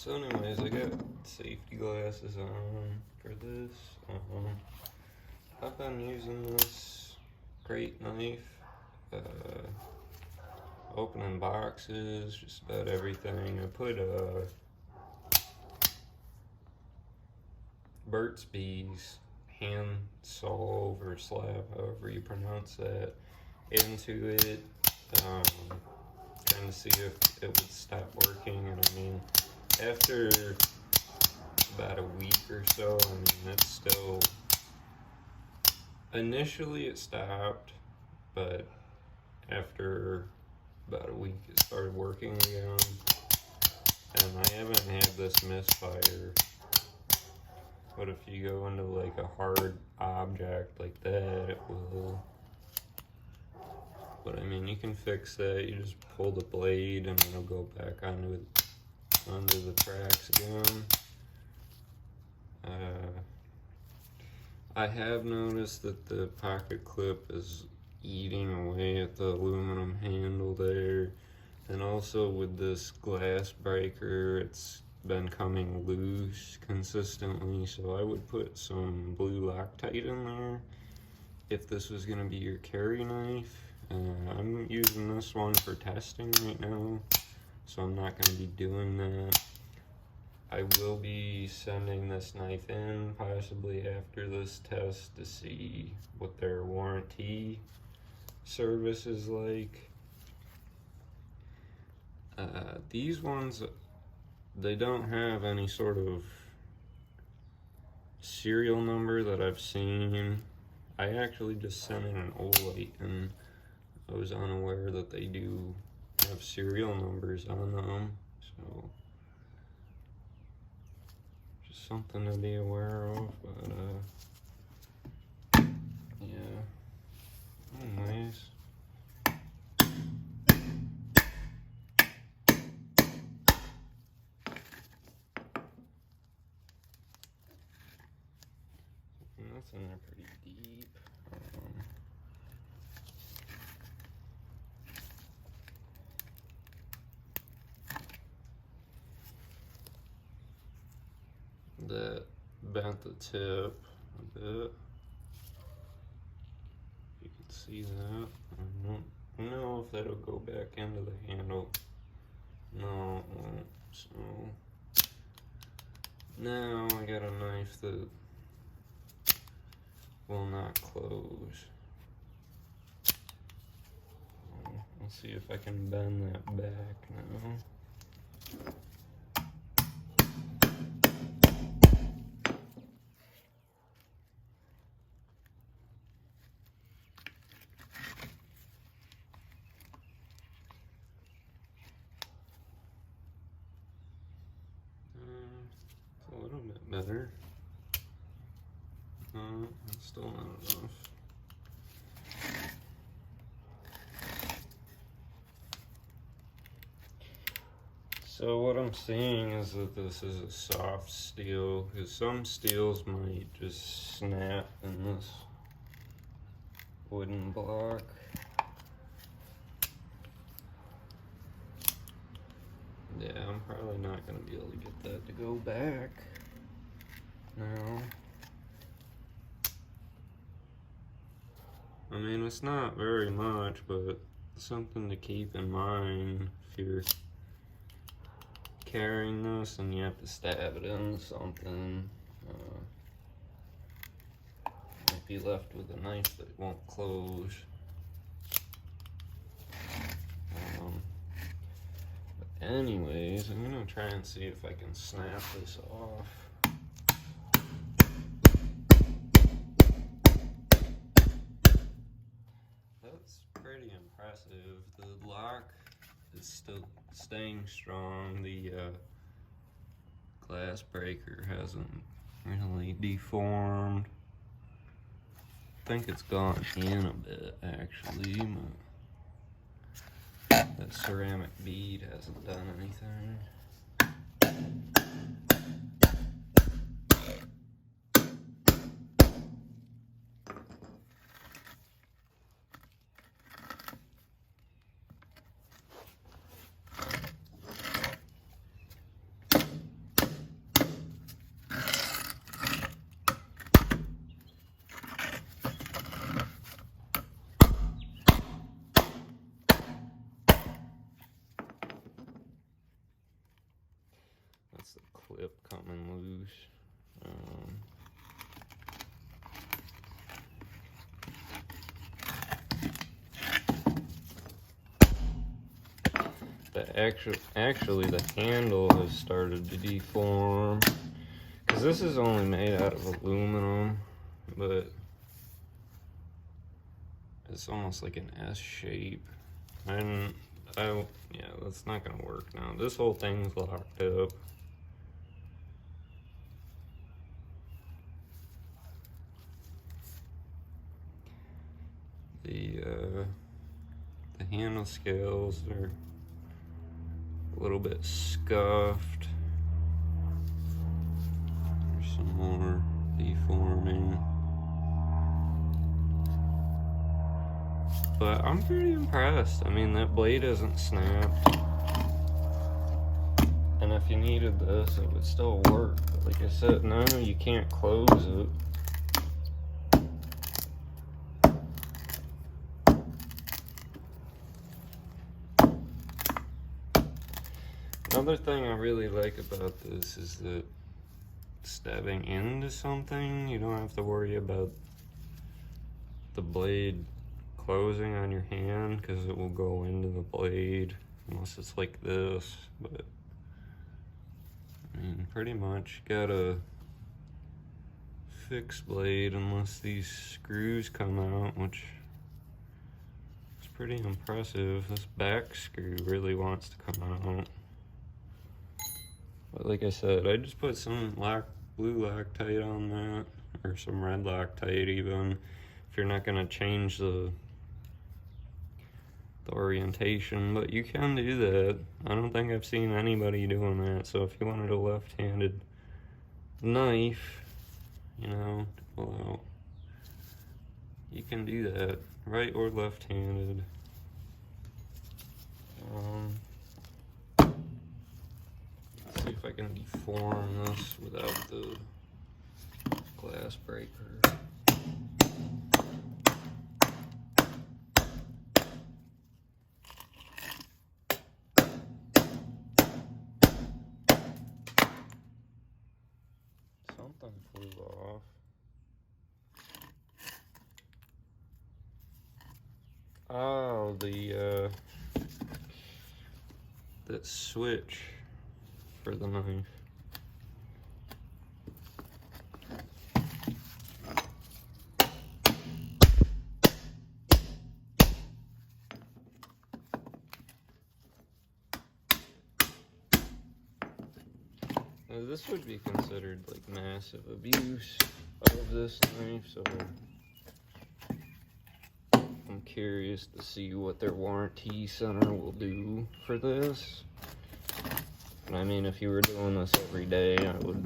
So anyways, I got safety glasses on for this. I've been using this Krate knife, opening boxes, just about everything. I put Burt's Bees hand solve or slab, however you pronounce that, into it, trying to see if it would stop working. And I mean, after about a week or so, I mean, it's still, initially it stopped, but after about a week it started working again. And I haven't had this misfire. But if you go into like a hard object like that, it will. But I mean, you can fix that. You just pull the blade and it'll go back onto the tracks again. I have noticed that the pocket clip is eating away at the aluminum handle there. And also with this glass breaker, it's been coming loose consistently, so I would put some blue Loctite in there if this was going to be your carry knife. I'm using this one for testing right now, so I'm not going to be doing that. I will be sending this knife in possibly after this test to see what their warranty service is like. These ones, they don't have any sort of serial number that I've seen. I actually just sent in an Olight and I was unaware that they do have serial numbers on them. So, just something to be aware of, but yeah. Anyways. That's in there pretty deep. That bent the tip a bit. You can see that. I don't know if that'll go back into the handle. No, it won't. So now I got a knife that will not close. Let's see if I can bend that back now. It's a little bit better. It's still not enough. So what I'm seeing is that this is a soft steel, because some steels might just snap in this wooden block. Yeah, I'm probably not going to be able to get that to go back now. I mean, it's not very much, but something to keep in mind if you're carrying this and you have to stab it into something. Might be left with a knife that won't close. But anyways, I'm gonna try and see if I can snap this off. That's pretty impressive. The lock is still staying strong. The glass breaker hasn't really deformed. I think it's gone in a bit actually, but that ceramic bead hasn't done anything. That's the clip coming loose. Actually the handle has started to deform, because this is only made out of aluminum, but it's almost like an S shape. Yeah, that's not gonna work now. This whole thing's locked up. The handle scales are a little bit scuffed. There's some more deforming. But I'm pretty impressed. I mean, that blade isn't snapped. And if you needed this, it would still work. But like I said, no, you can't close it. Another thing I really like about this is that stabbing into something, you don't have to worry about the blade closing on your hand, because it will go into the blade unless it's like this. But I mean, pretty much got a fixed blade unless these screws come out, which is pretty impressive. This back screw really wants to come out. But like I said, I just put some blue Loctite on that, or some red Loctite even, if you're not gonna change the orientation, but you can do that. I don't think I've seen anybody doing that. So if you wanted a left-handed knife, you know, to pull out, you can do that, right or left-handed. See if I can deform this without the glass breaker. Something flew off. Oh, that switch for the knife. Now, this would be considered like massive abuse of this knife, so I'm curious to see what their warranty center will do for this. And I mean, if you were doing this every day, I would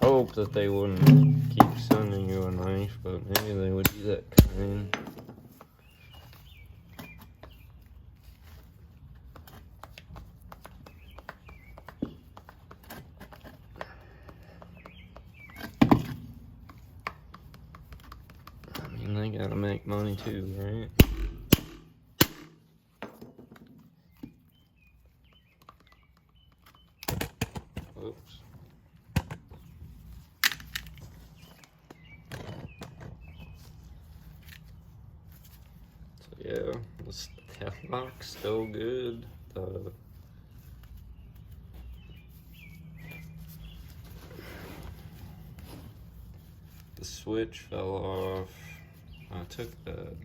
hope that they wouldn't keep sending you a knife, but maybe they would be that kind. I mean, they gotta make money too, right? Oops. So yeah, this lock's still good. The switch fell off. I took that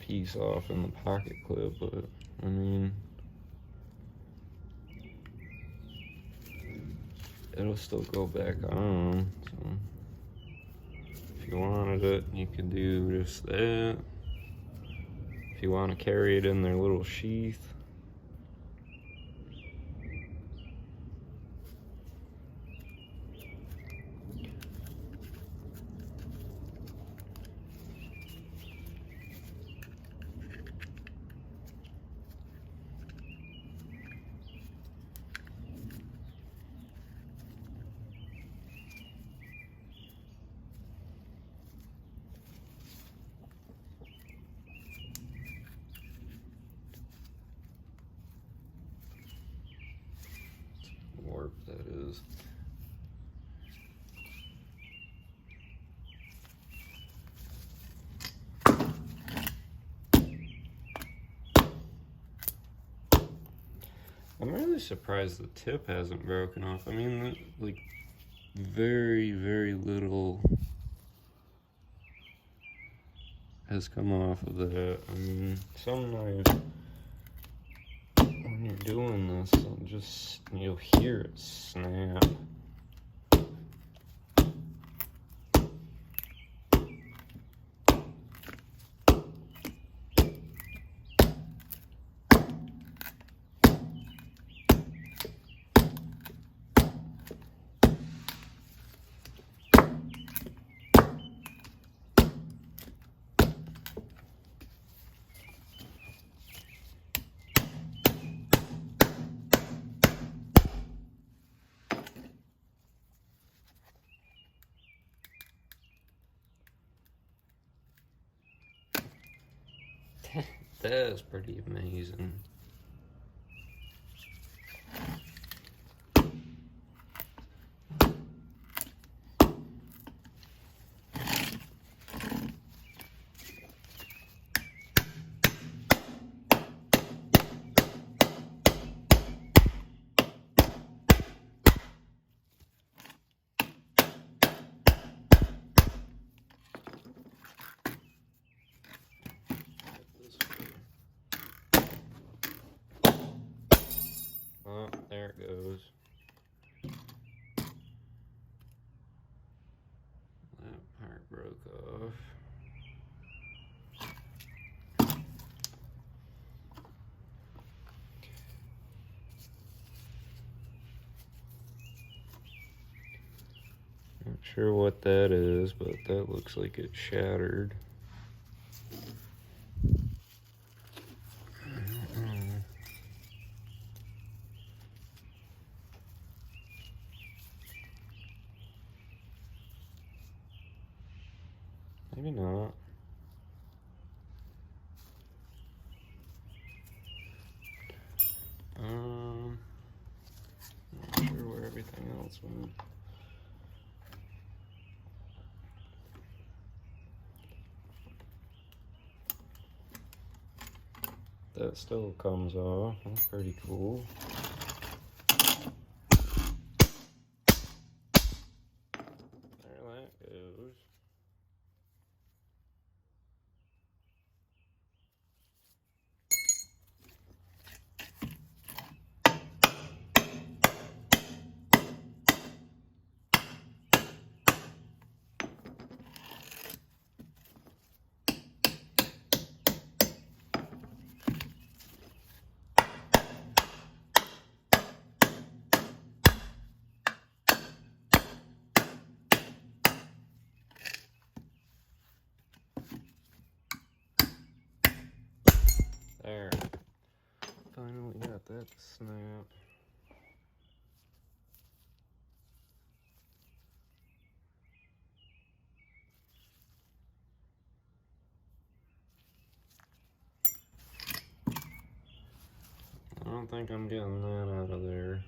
piece off in the pocket clip, but I mean, it'll still go back on. So if you wanted it, you could do just that. If you want to carry it in their little sheath. is. I'm really surprised the tip hasn't broken off. I mean, like, very, very little has come off of that. I mean, some knives, when you're doing this, you'll hear it snap. That is pretty amazing. Oh, there it goes. That part broke off. Not sure what that is, but that looks like it shattered. Maybe not. Not sure where everything else went. That still comes off. That's pretty cool. There that goes. There. Finally got that to snap. I don't think I'm getting that out of there.